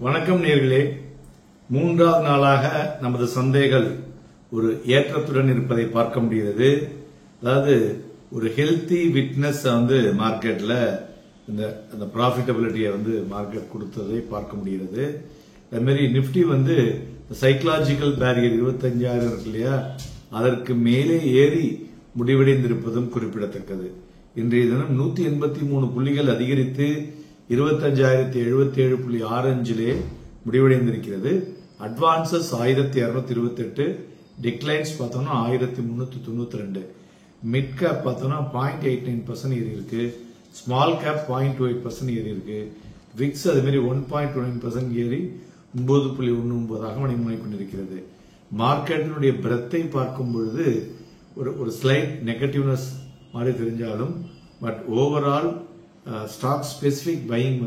வணக்கம் நேர்களே. மூன்றாவது நாளாக நமது சந்தைகள் ஒரு ஏற்றத்துடன் இருப்பதை பார்க்க முடிகிறது. அதாவது ஒரு ஹெல்த்தி விட்னஸ் மார்க்கெட்ல இந்த ப்ராஃபிட்டபிலிட்டியை மார்க்கெட் கொடுத்ததை பார்க்க முடிகிறது. அதே மாதிரி நிப்டி சைக்கலாஜிக்கல் பேரியர் 25,000 இருக்கு இல்லையா, அதற்கு மேலே ஏறி முடிவடைந்திருப்பதும் குறிப்பிடத்தக்கது. இன்றைய தினம் 183 புள்ளிகள் அதிகரித்து 25,077.65 முடிவடைந்திருக்கிறது. அட்வான்சஸ் 1228, டிக்ளைன்ஸ் பார்த்தோம்னா 1392, மிட் கேப் பார்த்தோம்னா 0.89% ஏறி இருக்கு, ஸ்மால் கேப் 0.28% ஏறி இருக்கு, விக்ஸ் அது மாதிரி 1.29% ஏறி 9.19 மணிமுனை கொண்டிருக்கிறது. மார்க்கெட்டினுடைய பிரத்தை பார்க்கும் பொழுது ஒரு ஸ்லைட் நெகட்டிவ்னஸ் மாதிரி தெரிஞ்சாலும் but overall stock specific buying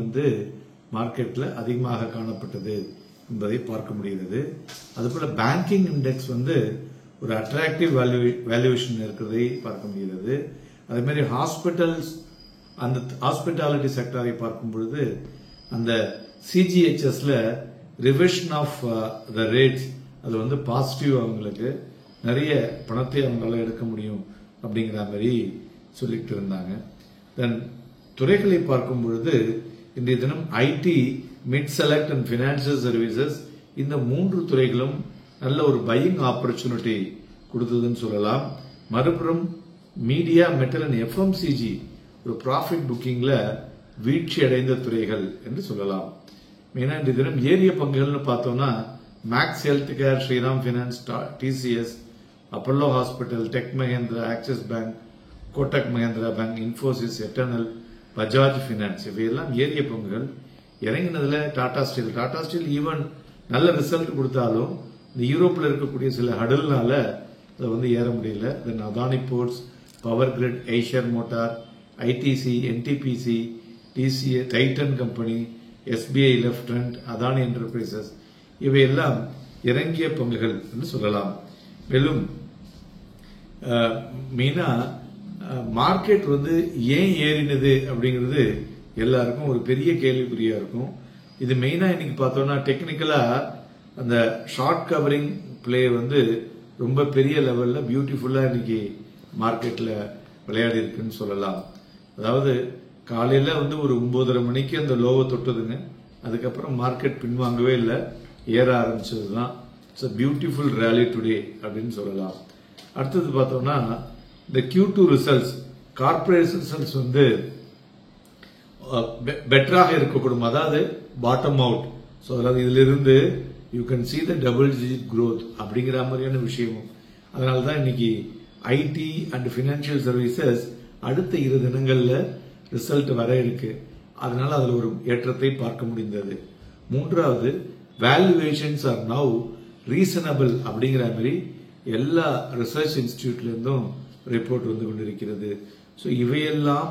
மார்க்கெட்ல அதிகமாக காணப்பட்டது என்பதை பார்க்க முடிகிறது. அதுபோல பேங்கிங் இண்டெக்ஸ் ஒரு அட்ராக்டிவ் வேல்யூவேஷன் இருக்கிறதை பார்க்க முடிகிறது. அதே மாதிரி ஹாஸ்பிட்டல்ஸ், அந்த ஹாஸ்பிட்டாலிட்டி செக்டரை பார்க்கும் பொழுது அந்த சிஜிஹெச்எஸ்ல ரிவிஷன் ஆஃப் த ரேட்ஸ் அது பாசிட்டிவ், அவங்களுக்கு நிறைய பணத்தை அவங்களால எடுக்க முடியும் அப்படிங்கிற மாதிரி சொல்லிட்டு இருந்தாங்க. தென் துறைகளை பார்க்கும் பொழுது இன்றைய தினம் IT, mid select and financial services, இந்த 3 துறைகளும் நல்ல ஒரு பையிங் ஆப்பர்ச்சுனிட்டி கொடுத்ததுன்னு சொல்லலாம். மறுபுறம் மீடியா, மெட்டல் அண்ட் எஃப்எம்சிஜி ஒரு ப்ராஃபிட் புக்கிங்ல வீழ்ச்சி அடைந்த துறைகள் என்று சொல்லலாம். மெயினா இன்றைய தினம் ஏரிய பங்குகள்னு பார்த்தோம்னா Max Health Care, Shriram Finance, TCS, Apollo hospital, Tech Mahindra, Axis Bank, Kotak Mahindra Bank, Infosys, Eternal, Bajaj Finance இவையெல்லாம் ஏரிய பங்குகள். இறங்கினதுல டாடா ஸ்டீல் ஈவன் நல்ல ரிசல்ட் கொடுத்தாலும் இந்த யூரோப்ல இருக்கக்கூடிய சில ஹடல்னால அதை ஏற முடியல. Then Adani Ports, Power Grid, Eicher Motor, ITC, NTPC, DCA, Titan Company, SBI lieutenant, Adani Enterprises இவையெல்லாம் இறங்கிய பங்குகள் என்று சொல்லலாம். மேலும் மெயினா மார்க்கெட் ஏன் ஏறினது அப்படிங்கிறது எல்லாருக்கும் ஒரு பெரிய கேள்விக்குறியா இருக்கும். இது மெயினா இன்னைக்கு பார்த்தோம்னா டெக்னிக்கலா அந்த ஷார்ட் கவரிங் பிளே ரொம்ப பெரிய லெவல்ல பியூட்டிஃபுல்லா இன்னைக்கு மார்க்கெட்ல விளையாடி இருக்குன்னு சொல்லலாம். அதாவது காலையில ஒரு 9:30 மணிக்கு அந்த லோவை தொட்டதுங்க. அதுக்கப்புறம் மார்க்கெட் பின்வாங்கவே இல்லை, ஏற ஆரம்பிச்சதுதான். It's a beautiful rally today அப்படின்னு சொல்லலாம். அடுத்தது பார்த்தோம்னா இந்த Q2 ரிசல்ட்ஸ், கார்பரேட் ரிசல்ட்ஸ் பெட்டராக இருக்கக்கூடும், அதாவது பாட்டம் அவுட். ஸோ அதாவது இதுல இருந்து you can see the double digit growth அப்படிங்கிற மாதிரியான விஷயமும். அதனால தான் இன்னைக்கு ஐடி அண்ட் பினான்சியல் சர்வீசஸ் அடுத்த 2 தினங்கள்ல ரிசல்ட் வர இருக்கு. அதனால அதுல ஒரு ஏற்றத்தை பார்க்க முடிந்தது. மூன்றாவது, வேல்யூவேஷன்ஸ் ஆர் நவ் ரீசனபிள் அப்படிங்கிற மாதிரி எல்லா ரிசர்ச் இன்ஸ்டிடியூட்ல இருந்தும் ரிப்போர்ட் கொண்டிருக்கிறது. ஸோ இவையெல்லாம்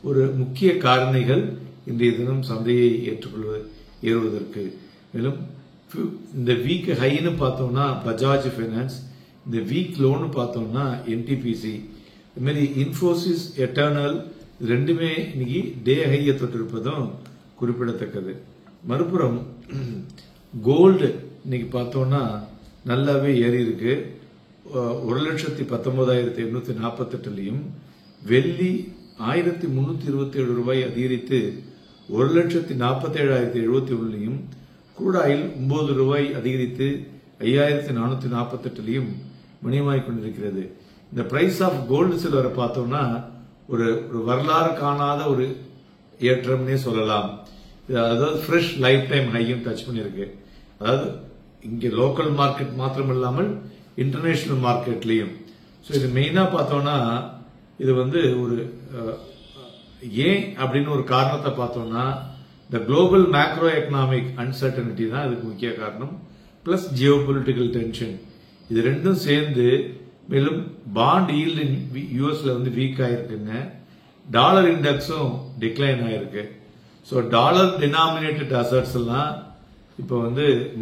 ஒரு முக்கிய காரணிகள் இன்றைய தினம் சந்தையை ஏறுவதற்கு. மேலும் இந்த வீக் ஹைன்னு பார்த்தோம்னா பஜாஜ் பைனான்ஸ், இந்த வீக் லோன்னு பார்த்தோம்னா என்டிபிசி, இது மாதிரி இன்ஃபோசிஸ், எட்டர்னல் ரெண்டுமே இன்னைக்கு டே ஹையை தொட்டிருப்பதும் குறிப்பிடத்தக்கது. மறுபுறம் கோல்டு இன்னைக்கு பார்த்தோம்னா நல்லாவே ஏறி இருக்கு. 1,19,848 வெள்ளி 1,327 ரூபாய் அதிகரித்து 1,47,071 குரூட் ஆயில் 9 ரூபாய் அதிகரித்து 5,448 மணியமாய் கொண்டிருக்கிறது. இந்த பிரைஸ் ஆஃப் கோல்டு சில்வரை பார்த்தோம்னா ஒரு வரலாறு காணாத ஒரு ஏற்றம்னே சொல்லலாம். அதாவது ஃப்ரெஷ் லைஃப் டைம் ஹையும் டச் பண்ணிருக்கு. அதாவது இங்க லோக்கல் மார்க்கெட் மாத்திரம் இல்லாமல் இன்டர்நேஷனல் மார்க்கெட்லயும். ஸோ இது மெயினா பார்த்தோம்னா இது ஒரு ஏன் அப்படின்னு ஒரு காரணத்தை பார்த்தோம்னா இந்த குளோபல் மேக்ரோ எக்கனாமிக் அன்சர்டனிட்டி தான் இதுக்கு முக்கிய காரணம். பிளஸ் ஜியோ பொலிட்டிக்கல் டென்ஷன், இது ரெண்டும் சேர்ந்து. மேலும் பாண்ட் ஈல்டு யூஎஸ்ல வீக் ஆயிருக்குங்க. டாலர் இண்டெக்ஸும் டிக்ளைன் ஆயிருக்கு. ஸோ டாலர் டினாமினேட்டட் அசட்ஸ் எல்லாம் இப்போ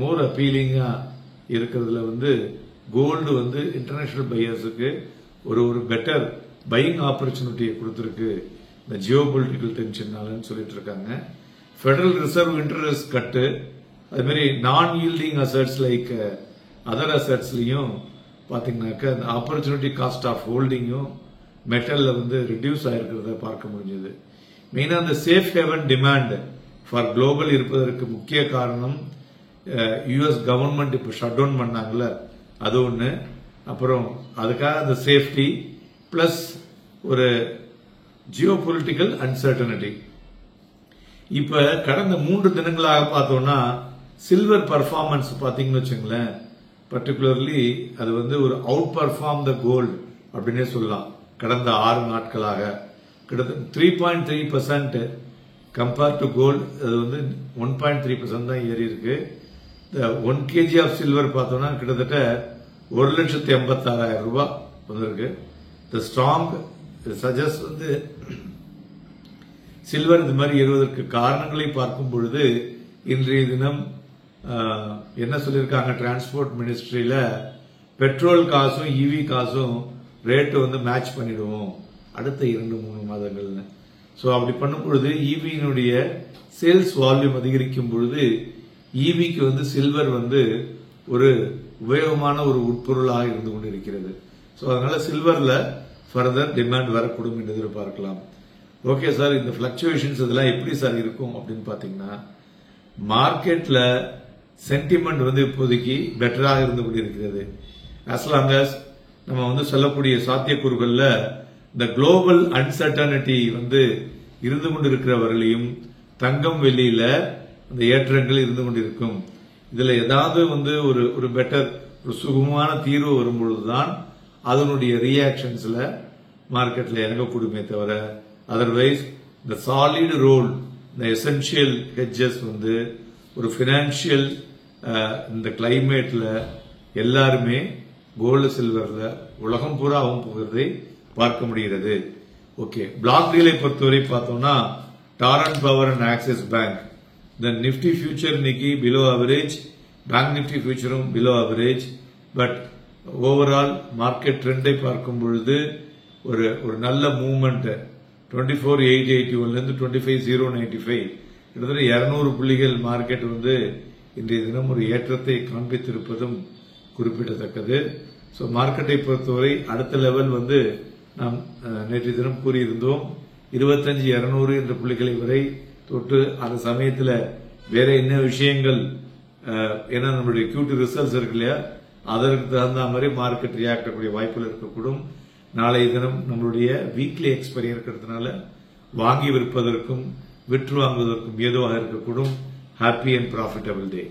மோர் அப்பீலிங்கா இருக்கிறதுல கோல்டு இன்டர்நேஷனல் பையர்ஸுக்கு ஒரு பெட்டர் பையிங் ஆப்பர்ச்சுனிட்டியை கொடுத்திருக்கு இந்த ஜியோ பொலிட்டிக்கல் டென்ஷனாலன்னு சொல்லிட்டு இருக்காங்க. ஃபெடரல் ரிசர்வ் இன்ட்ரெஸ்ட் கட்டு அது மாதிரி நான் ஈல்டிங் அசட்ஸ் லைக் அதர் அசட்ஸ்லயும் பாத்தீங்கன்னாக்க அந்த ஆப்பர்ச்சுனிட்டி காஸ்ட் ஆஃப் ஹோல்டிங்கும் மெட்டல்ல வந்து ரிடியூஸ் ஆயிருக்கிறத பார்க்க முடிஞ்சது. மெயினா அந்த safe heaven demand for global இருப்பதற்கு முக்கிய காரணம் யுஎஸ் கவர்மெண்ட் இப்ப ஷட் டவுன் பண்ணாங்கல்ல, அது ஒண்ணு. அப்புறம் அதுக்காக அந்த சேஃப்டி பிளஸ் ஒரு ஜியோ பொலிட்டிக்கல் அன்சர்டனிட்டி. இப்ப கடந்த 3 தினங்களாக பார்த்தோம்னா சில்வர் பர்ஃபார்மன்ஸ் பாத்தீங்கன்னு வச்சுங்களேன், பர்டிகுலர்லி அது வந்து ஒரு அவுட் பர்ஃபார்ம் த கோல்டு அப்படின்னே சொல்லலாம். கடந்த 6 நாட்களாக கிட்டத்தட்ட 3.3% கம்பேர் டு கோல்டு, அது வந்து 1.3% தான் ஏறி இருக்கு. 1 kg ஆஃப் சில்வர் பார்த்தோம்னா கிட்டத்தட்ட 1,86,000 ரூபாய் வந்திருக்கு. த ஸ்ட்ராங் சஜஸ்ட் வந்து சில்வர் இந்த மாதிரி ஏறுவதற்கு காரணங்களை பார்க்கும் பொழுது இன்றைய தினம் என்ன சொல்லியிருக்காங்க, டிரான்ஸ்போர்ட் மினிஸ்ட்ரியில பெட்ரோல் காசும் இவி காசும் ரேட்டு வந்து மேட்ச் பண்ணிடுவோம் அடுத்த 2-3 மாதங்கள்ல. சோ அப்படி பண்ணும் பொழுது இவியினுடைய சேல்ஸ் வால்யூம் அதிகரிக்கும் பொழுது இவிக்கு வந்து சில்வர் வந்து ஒரு உபயோகமான ஒரு உட்பொருளாக இருந்து கொண்டிருக்கிறது. சோ அதனால சில்வர்ல ஃபர்தர் டிமாண்ட் வரக்கூடும் என்று எதிர்பார்க்கலாம். ஓகே சார், இந்த பிளக்சுவேஷன்ஸ் இதெல்லாம் எப்படி சார் இருக்கும் அப்படின்னு பாத்தீங்கன்னா, மார்க்கெட்ல சென்டிமெண்ட் வந்து இப்போதைக்கு பெட்டராக இருந்து கொண்டிருக்கிறது. ஆஸ் லாங் அஸ் நம்ம வந்து சொல்லக்கூடிய சாத்தியக்கூறுகள்ல இந்த குளோபல் அன்சர்டனிட்டி வந்து இருந்து கொண்டிருக்கிறவர்களையும் தங்கம் வெள்ளியில அந்த ஏற்றங்கள் இருந்து கொண்டிருக்கும். இதுல ஏதாவது வந்து ஒரு பெட்டர் ஒரு சுகமான தீர்வு வரும்பொழுதுதான் அதனுடைய ரியாக்ஷன்ஸ்ல மார்க்கெட்ல இறங்கக்கூடுமே தவிர, அதர்வைஸ் இந்த சாலிட் ரோல் இந்த எசென்சியல் ஹெட்ஜஸ் வந்து ஒரு பினான்சியல் இந்த கிளைமேட்ல எல்லாருமே கோல்டு சில்வர்ல உலகம் பூராவும் போகிறதை பார்க்க முடிகிறது. ஓகே, பிளாக் டீலை பொறுத்தவரை பார்த்தோம்னா Torrent Power and Axis Bank, இந்த நிப்டி ஃபியூச்சர் இன்னைக்கு பிலோ அவரேஜ், பேங்க் நிப்டி ஃபியூச்சரும் below average. But overall market ட்ரெண்டை பார்க்கும் பொழுது ஒரு நல்ல மூவ்மெண்ட் 24,881 இருந்து 25,095 கிட்டத்தட்ட 200 புள்ளிகள் மார்க்கெட் வந்து இன்றைய தினம் ஒரு ஏற்றத்தை காண்பித்திருப்பதும் குறிப்பிடத்தக்கது. சோ மார்க்கெட்டை பொறுத்தவரை அடுத்த லெவல் வந்து நாம் நேற்று தினம் கூறியிருந்தோம் 25,200 என்ற புள்ளிகளை வரை தொட்டு அந்த சமயத்துல வேற என்ன விஷயங்கள், ஏன்னா நம்மளுடைய Q2 ரிசல்ட்ஸ் இருக்கு இல்லையா, அதற்கு தகுந்த மாதிரி மார்க்கெட் ரியாக்ட் ஆகக்கூடிய வாய்ப்புகள் இருக்கக்கூடும். நாளைய தினம் நம்மளுடைய வீக்லி எக்ஸ்பைரி இருக்கிறதுனால வாங்கி விற்பதற்கும் விற்று வாங்குவதற்கும் ஏதுவாக இருக்கக்கூடும். Happy and profitable day.